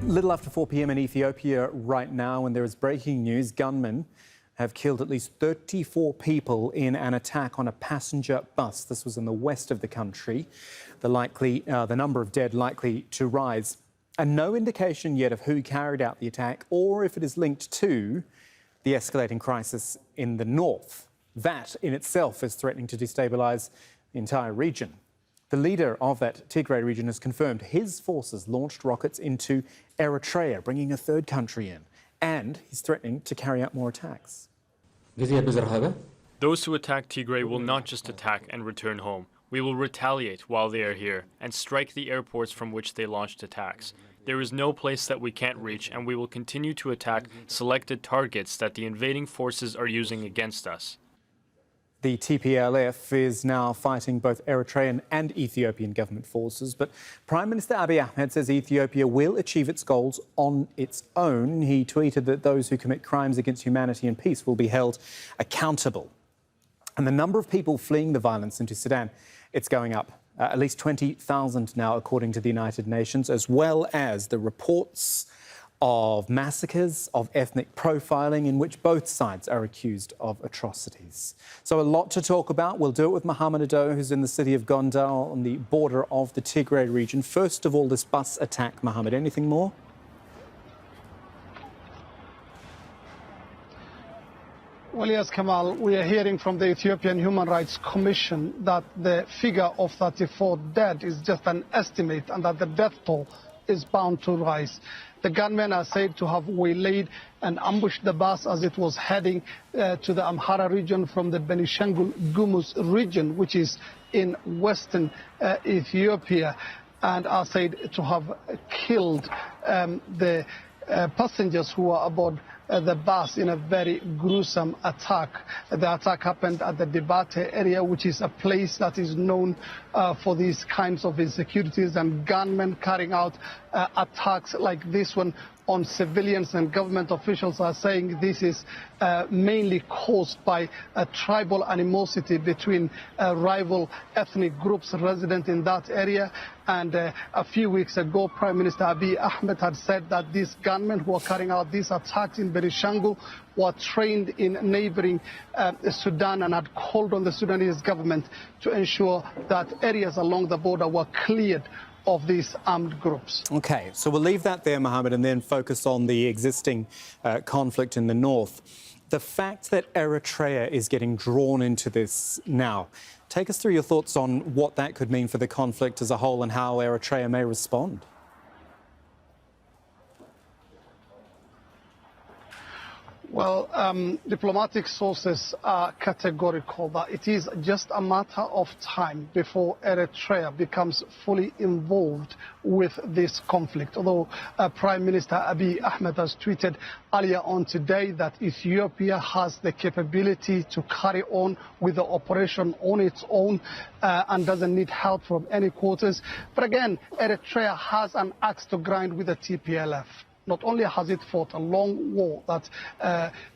Little after 4 p.m. in Ethiopia right now, and there is breaking news. Gunmen have killed at least 34 people in an attack on a passenger bus. This was in the west of the country. The number of dead likely to rise. And no indication yet of who carried out the attack or if it is linked to the escalating crisis in the north. That in itself is threatening to destabilise the entire region. The leader of that Tigray region has confirmed his forces launched rockets into Eritrea, bringing a third country in. And he's threatening to carry out more attacks. Those who attack Tigray will not just attack and return home. We will retaliate while they are here and strike the airports from which they launched attacks. There is no place that we can't reach, and we will continue to attack selected targets that the invading forces are using against us. The TPLF is now fighting both Eritrean and Ethiopian government forces, but Prime Minister Abiy Ahmed says Ethiopia will achieve its goals on its own. He tweeted that those who commit crimes against humanity and peace will be held accountable. And the number of people fleeing the violence into Sudan, it's going up. At least 20,000 now, according to the United Nations, as well as the reports of massacres, of ethnic profiling, in which both sides are accused of atrocities. So a lot to talk about. We'll do it with Mohammed Ado, who's in the city of Gondar on the border of the Tigray region. First of all, this bus attack, Mohammed, anything more? Well, yes, Kamal, we are hearing from the Ethiopian Human Rights Commission that the figure of 34 dead is just an estimate and that the death toll is bound to rise. The gunmen are said to have waylaid and ambushed the bus as it was heading to the Amhara region from the Benishangul Gumuz region, which is in western Ethiopia, and are said to have killed the passengers who were aboard the bus in a very gruesome attack. The attack happened at the Debate area, which is a place that is known for these kinds of insecurities, and gunmen carrying out attacks like this one on civilians, and government officials are saying this is mainly caused by a tribal animosity between rival ethnic groups resident in that area. And a few weeks ago, Prime Minister Abiy Ahmed had said that these gunmen who are carrying out these attacks in Benishangul were trained in neighboring Sudan and had called on the Sudanese government to ensure that areas along the border were cleared of these armed groups. OK, so we'll leave that there, Mohammed, and then focus on the existing conflict in the north. The fact that Eritrea is getting drawn into this now, take us through your thoughts on what that could mean for the conflict as a whole and how Eritrea may respond. Well, diplomatic sources are categorical that it is just a matter of time before Eritrea becomes fully involved with this conflict. Although Prime Minister Abiy Ahmed has tweeted earlier on today that Ethiopia has the capability to carry on with the operation on its own and doesn't need help from any quarters. But again, Eritrea has an axe to grind with the TPLF. Not only has it fought a long war that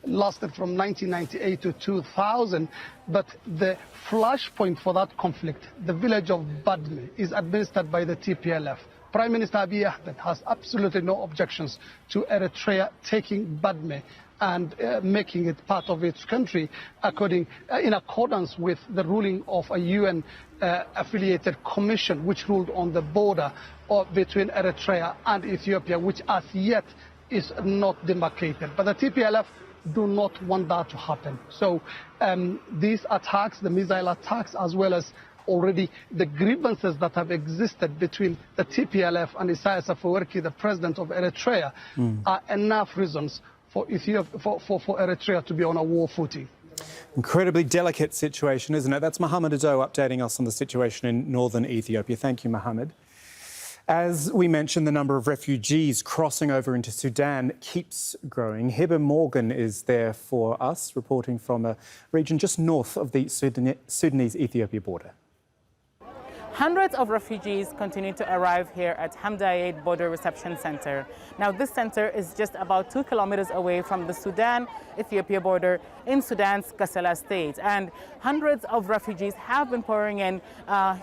lasted from 1998 to 2000, but the flashpoint for that conflict, the village of Badme, is administered by the TPLF. Prime Minister Abiy Ahmed has absolutely no objections to Eritrea taking Badme and making it part of its country in accordance with the ruling of a UN-affiliated commission which ruled on the border between Eritrea and Ethiopia, which as yet is not demarcated. But the TPLF do not want that to happen. So these attacks, the missile attacks, as well as already the grievances that have existed between the TPLF and Isaias Afwerki, the president of Eritrea, are enough reasons for Eritrea to be on a war footing. Incredibly delicate situation, isn't it? That's Mohammed Ado updating us on the situation in northern Ethiopia. Thank you, Mohammed. As we mentioned, the number of refugees crossing over into Sudan keeps growing. Hiba Morgan is there for us, reporting from a region just north of the Sudanese-Ethiopia border. Hundreds of refugees continue to arrive here at Hamdayet Border Reception Center. Now, this center is just about 2 kilometers away from the Sudan-Ethiopia border in Sudan's Kassala state. And hundreds of refugees have been pouring in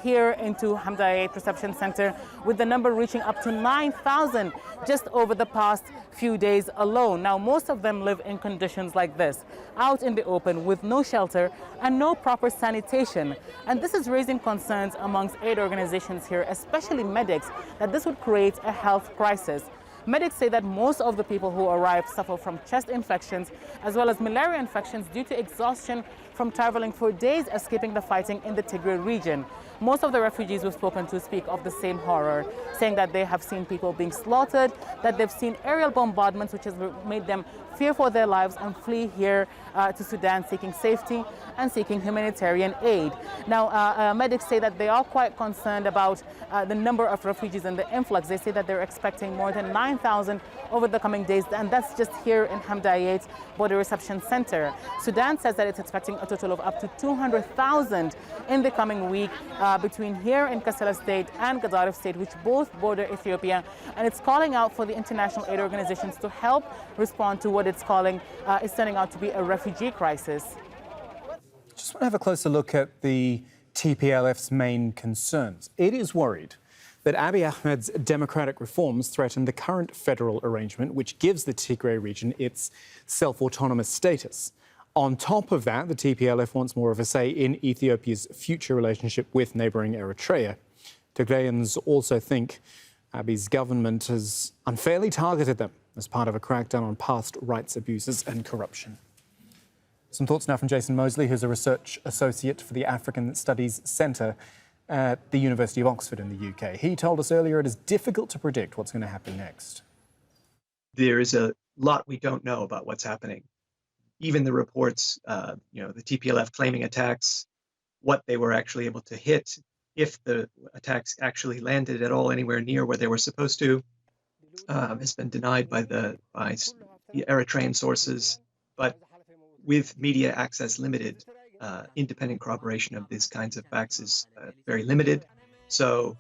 here into Hamdayet Reception Center, with the number reaching up to 9,000 just over the past few days alone. Now, most of them live in conditions like this, out in the open with no shelter and no proper sanitation. And this is raising concerns amongst aid organizations here, especially medics, that this would create a health crisis. Medics say that most of the people who arrive suffer from chest infections as well as malaria infections due to exhaustion from traveling for days escaping the fighting in the Tigray region. Most of the refugees we've spoken to speak of the same horror, saying that they have seen people being slaughtered, that they've seen aerial bombardments, which has made them fear for their lives and flee here to Sudan, seeking safety and seeking humanitarian aid. Now, medics say that they are quite concerned about the number of refugees and the influx. They say that they're expecting more than 9,000 over the coming days, and that's just here in Hamdayet Border Reception Center. Sudan says that it's expecting a total of up to 200,000 in the coming week between here in Kassala State and Gadaref State, which both border Ethiopia, and it's calling out for the international aid organizations to help respond to what it's calling is turning out to be a refugee crisis. Just want to have a closer look at the TPLF's main concerns. It is worried that Abiy Ahmed's democratic reforms threaten the current federal arrangement, which gives the Tigray region its self-autonomous status. On top of that, the TPLF wants more of a say in Ethiopia's future relationship with neighbouring Eritrea. Tigrayans also think Abiy's government has unfairly targeted them as part of a crackdown on past rights abuses and corruption. Some thoughts now from Jason Mosley, who's a research associate for the African Studies Centre at the University of Oxford in the UK. He told us earlier it is difficult to predict what's going to happen next. There is a lot we don't know about what's happening. Even the reports, the TPLF claiming attacks, what they were actually able to hit, if the attacks actually landed at all anywhere near where they were supposed to, has been denied by the Eritrean sources. But with media access limited, independent corroboration of these kinds of facts is very limited. So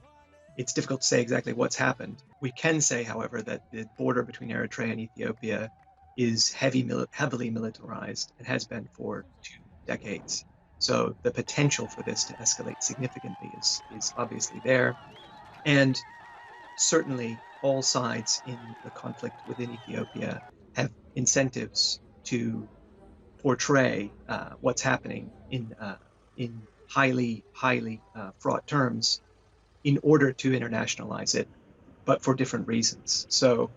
it's difficult to say exactly what's happened. We can say, however, that the border between Eritrea and Ethiopia is heavily militarized and has been for 2 decades. So the potential for this to escalate significantly is obviously there. And certainly all sides in the conflict within Ethiopia have incentives to portray what's happening in highly fraught terms in order to internationalize it, but for different reasons. So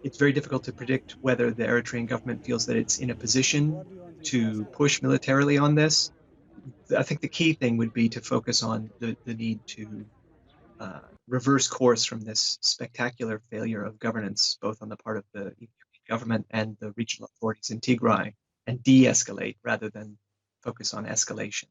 it's very difficult to predict whether the Eritrean government feels that it's in a position to push militarily on this. I think the key thing would be to focus on the need to reverse course from this spectacular failure of governance, both on the part of the Ethiopian government and the regional authorities in Tigray, and de-escalate rather than focus on escalation.